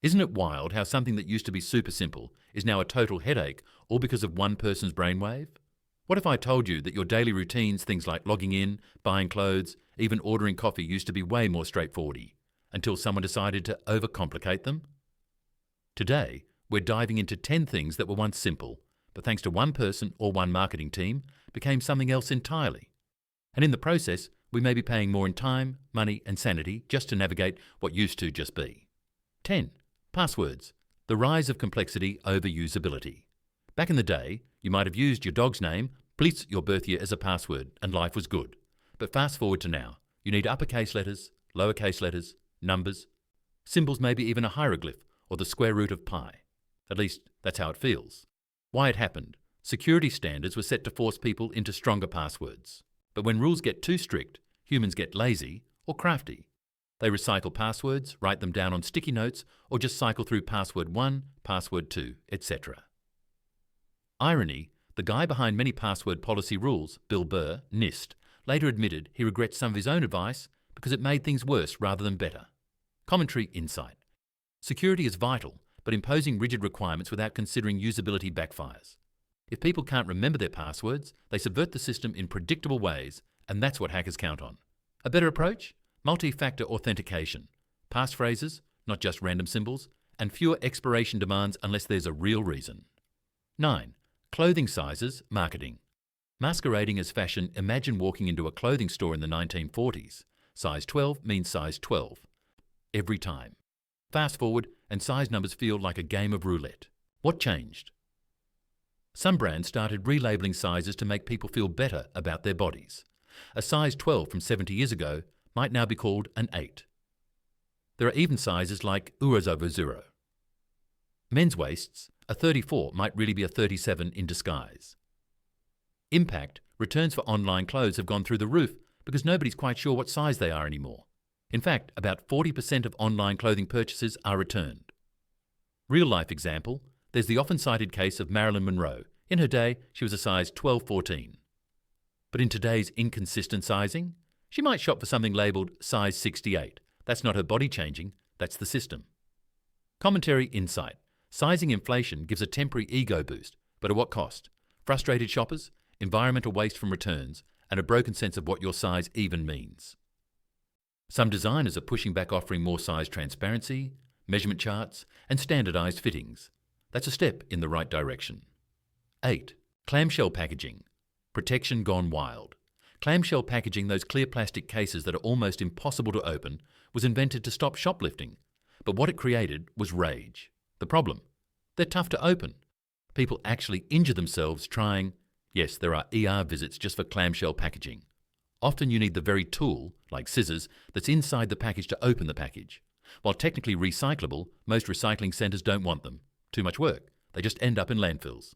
Isn't it wild how something that used to be super simple is now a total headache, all because of one person's brainwave? What if I told you that your daily routines, things like logging in, buying clothes, even ordering coffee, used to be way more straightforward, until someone decided to overcomplicate them? Today, we're diving into 10 things that were once simple, but thanks to one person or one marketing team, became something else entirely. And in the process, we may be paying more in time, money, and sanity just to navigate what used to just be. 10. Passwords. The rise of complexity over usability. Back in the day, you might have used your dog's name, please your birth year as a password, and life was good. But fast forward to now. You need uppercase letters, lowercase letters, numbers, symbols, maybe even a hieroglyph or the square root of pi. At least, that's how it feels. Why it happened? Security standards were set to force people into stronger passwords. But when rules get too strict, humans get lazy or crafty. They recycle passwords, write them down on sticky notes, or just cycle through password 1, password 2, etc. Irony, the guy behind many password policy rules, Bill Burr, NIST, later admitted he regrets some of his own advice because it made things worse rather than better. Commentary insight. Security is vital, but imposing rigid requirements without considering usability backfires. If people can't remember their passwords, they subvert the system in predictable ways, and that's what hackers count on. A better approach? Multi-factor authentication. Passphrases, not just random symbols, and fewer expiration demands unless there's a real reason. 9. Clothing sizes, marketing. Masquerading as fashion, imagine walking into a clothing store in the 1940s. Size 12 means size 12. Every time. Fast forward, and size numbers feel like a game of roulette. What changed? Some brands started relabeling sizes to make people feel better about their bodies. A size 12 from 70 years ago might now be called an 8. There are even sizes like Urazovozero. Men's waists, a 34 might really be a 37 in disguise. Impact, returns for online clothes have gone through the roof because nobody's quite sure what size they are anymore. In fact, about 40% of online clothing purchases are returned. Real-life example, there's the often cited case of Marilyn Monroe. In her day, she was a size 12-14. But in today's inconsistent sizing, she might shop for something labelled size 68. That's not her body changing, that's the system. Commentary insight. Sizing inflation gives a temporary ego boost, but at what cost? Frustrated shoppers, environmental waste from returns, and a broken sense of what your size even means. Some designers are pushing back, offering more size transparency, measurement charts, and standardized fittings. That's a step in the right direction. 8. Clamshell packaging. Protection gone wild. Clamshell packaging, those clear plastic cases that are almost impossible to open, was invented to stop shoplifting. But what it created was rage. The problem? They're tough to open. People actually injure themselves trying. Yes, there are ER visits just for clamshell packaging. Often you need the very tool, like scissors, that's inside the package to open the package. While technically recyclable, most recycling centres don't want them. Too much work. They just end up in landfills.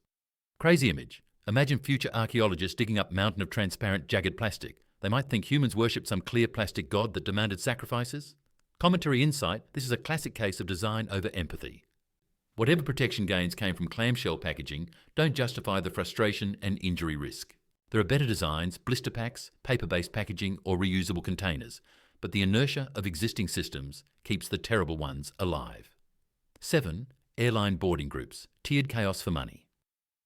Crazy image. Imagine future archaeologists digging up a mountain of transparent, jagged plastic. They might think humans worship some clear plastic god that demanded sacrifices. Commentary insight, this is a classic case of design over empathy. Whatever protection gains came from clamshell packaging don't justify the frustration and injury risk. There are better designs, blister packs, paper-based packaging, or reusable containers, but the inertia of existing systems keeps the terrible ones alive. 7. Airline boarding groups, tiered chaos for money.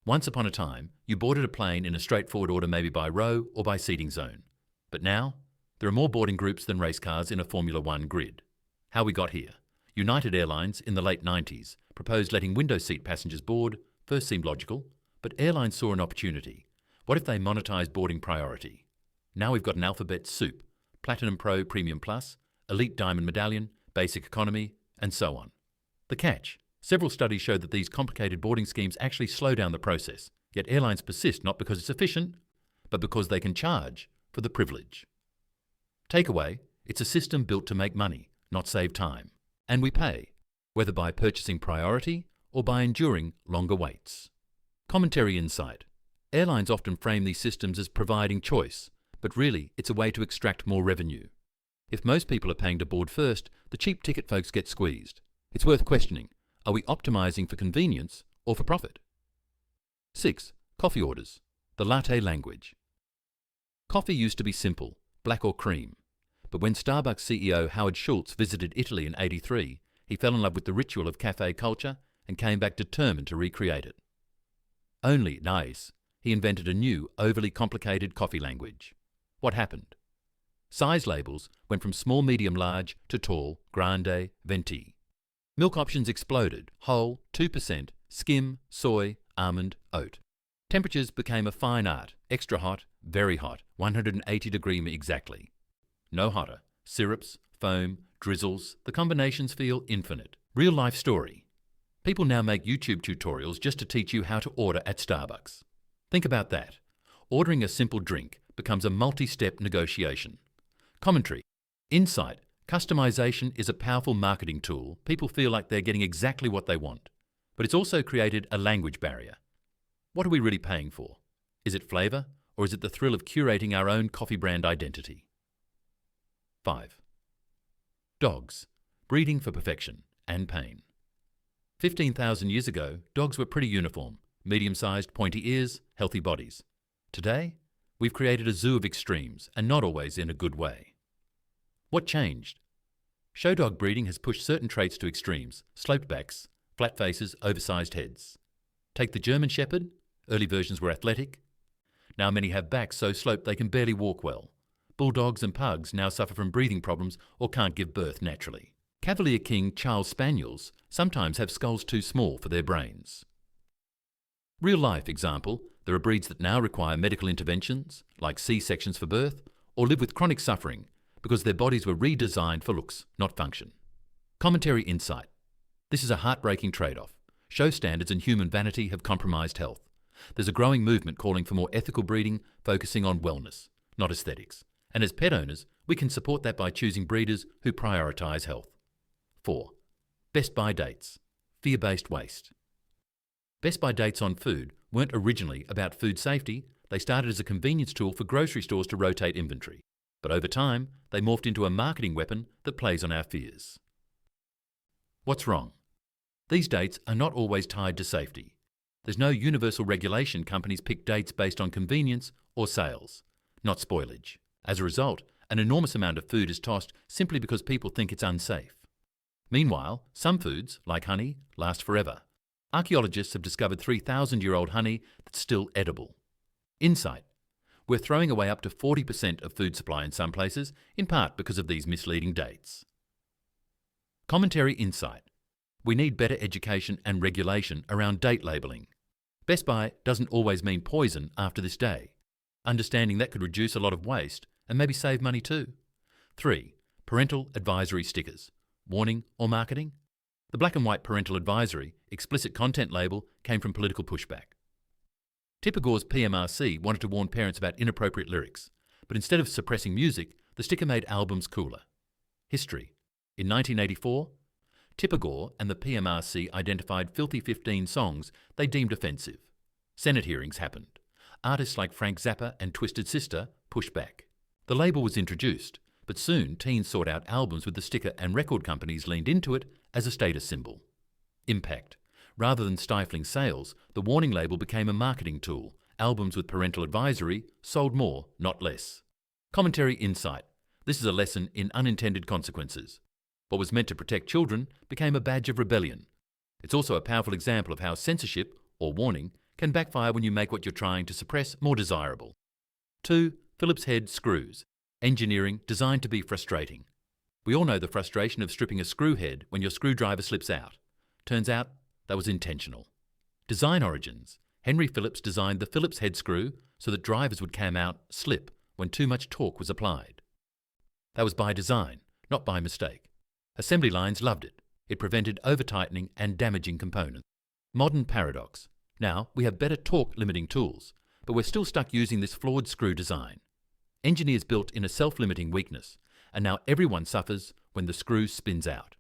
Once upon a time, you boarded a plane in a straightforward order, maybe by row or by seating zone. But now, there are more boarding groups than race cars in a Formula One grid. How we got here? United Airlines in the late 90s proposed letting window seat passengers board. First seemed logical, but airlines saw an opportunity. What if they monetized boarding priority? Now we've got an alphabet soup: Platinum Pro, Premium Plus, Elite Diamond Medallion, Basic Economy, and so on. The catch? Several studies show that these complicated boarding schemes actually slow down the process, yet airlines persist not because it's efficient, but because they can charge for the privilege. Takeaway, it's a system built to make money, not save time. And we pay, whether by purchasing priority or by enduring longer waits. Commentary insight. Airlines often frame these systems as providing choice, but really it's a way to extract more revenue. If most people are paying to board first, the cheap ticket folks get squeezed. It's worth questioning. Are we optimizing for convenience or for profit? 6. Coffee orders. The latte language. Coffee used to be simple, black or cream. But when Starbucks CEO Howard Schultz visited Italy in '83, He fell in love with the ritual of cafe culture and came back determined to recreate it. Only nice, he invented a new, overly complicated coffee language. What happened? Size labels went from small, medium, large to tall, grande, venti. Milk options exploded: whole, 2%, skim, soy, almond, oat. Temperatures became a fine art: extra hot, very hot, 180 degree exactly. No hotter. Syrups, foam, drizzles, the combinations feel infinite. Real life story. People now make YouTube tutorials just to teach you how to order at Starbucks. Think about that. Ordering a simple drink becomes a multi-step negotiation. Commentary. Insight. Customization is a powerful marketing tool. People feel like they're getting exactly what they want. But it's also created a language barrier. What are we really paying for? Is it flavour, or is it the thrill of curating our own coffee brand identity? 5. Dogs. Breeding for perfection and pain. 15,000 years ago, dogs were pretty uniform: medium-sized, pointy ears, healthy bodies. Today, we've created a zoo of extremes, and not always in a good way. What changed? Show dog breeding has pushed certain traits to extremes: sloped backs, flat faces, oversized heads. Take the German Shepherd. Early versions were athletic. Now many have backs so sloped they can barely walk well. Bulldogs and pugs now suffer from breathing problems or can't give birth naturally. Cavalier King Charles Spaniels sometimes have skulls too small for their brains. Real-life example: there are breeds that now require medical interventions, like C-sections for birth, or live with chronic suffering because their bodies were redesigned for looks, not function. Commentary insight. This is a heartbreaking trade-off. Show standards and human vanity have compromised health. There's a growing movement calling for more ethical breeding, focusing on wellness, not aesthetics. And as pet owners, we can support that by choosing breeders who prioritise health. 4. Best by dates. Fear-based waste. Best by dates on food weren't originally about food safety. They started as a convenience tool for grocery stores to rotate inventory. But over time, they morphed into a marketing weapon that plays on our fears. What's wrong? These dates are not always tied to safety. There's no universal regulation. Companies pick dates based on convenience or sales, not spoilage. As a result, an enormous amount of food is tossed simply because people think it's unsafe. Meanwhile, some foods, like honey, last forever. Archaeologists have discovered 3,000-year-old honey that's still edible. Insight. We're throwing away up to 40% of food supply in some places, in part because of these misleading dates. Commentary insight. We need better education and regulation around date labelling. Best by doesn't always mean poison after this day. Understanding that could reduce a lot of waste and maybe save money too. 3. Parental advisory stickers. Warning or marketing? The black and white parental advisory, explicit content label came from political pushback. Tippergore's PMRC wanted to warn parents about inappropriate lyrics, but instead of suppressing music, the sticker made albums cooler. History. In 1984, Tippergore and the PMRC identified filthy 15 songs they deemed offensive. Senate hearings happened. Artists like Frank Zappa and Twisted Sister pushed back. The label was introduced, but soon teens sought out albums with the sticker and record companies leaned into it as a status symbol. Impact. Rather than stifling sales, the warning label became a marketing tool. Albums with parental advisory sold more, not less. Commentary insight. This is a lesson in unintended consequences. What was meant to protect children became a badge of rebellion. It's also a powerful example of how censorship, or warning, can backfire when you make what you're trying to suppress more desirable. 2. Phillips head screws. Engineering designed to be frustrating. We all know the frustration of stripping a screw head when your screwdriver slips out. Turns out that was intentional. Design origins. Henry Phillips designed the Phillips head screw so that drivers would cam out, slip, when too much torque was applied. That was by design, not by mistake. Assembly lines loved it. It prevented over-tightening and damaging components. Modern paradox. Now we have better torque-limiting tools, but we're still stuck using this flawed screw design. Engineers built in a self-limiting weakness, and now everyone suffers when the screw spins out.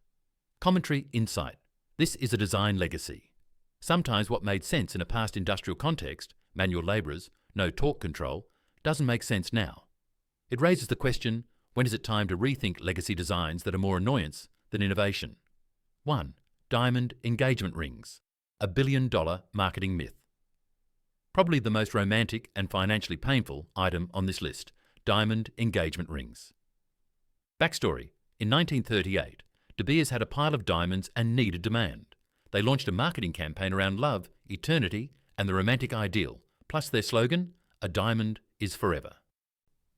Commentary insight. This is a design legacy. Sometimes what made sense in a past industrial context, manual labourers, no torque control, doesn't make sense now. It raises the question, when is it time to rethink legacy designs that are more annoyance than innovation? 1. Diamond engagement rings. A billion-dollar marketing myth. Probably the most romantic and financially painful item on this list. Diamond engagement rings. Backstory. In 1938, De Beers had a pile of diamonds and needed demand. They launched a marketing campaign around love, eternity, and the romantic ideal, plus their slogan, "A diamond is forever."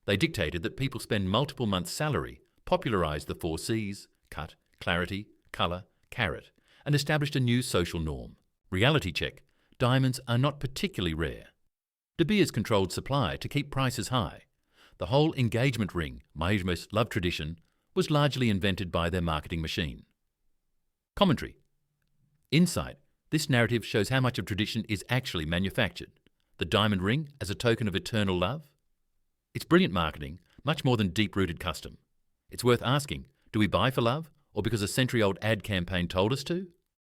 They dictated that people spend multiple months' salary, popularised the 4 C's, cut, clarity, colour, carat, and established a new social norm. Reality check: diamonds are not particularly rare. De Beers controlled supply to keep prices high. The whole engagement ring, Maïjme's love tradition, was largely invented by their marketing machine. Commentary. Insight. This narrative shows how much of tradition is actually manufactured. The diamond ring as a token of eternal love? It's brilliant marketing, much more than deep-rooted custom. It's worth asking, do we buy for love or because a century-old ad campaign told us to?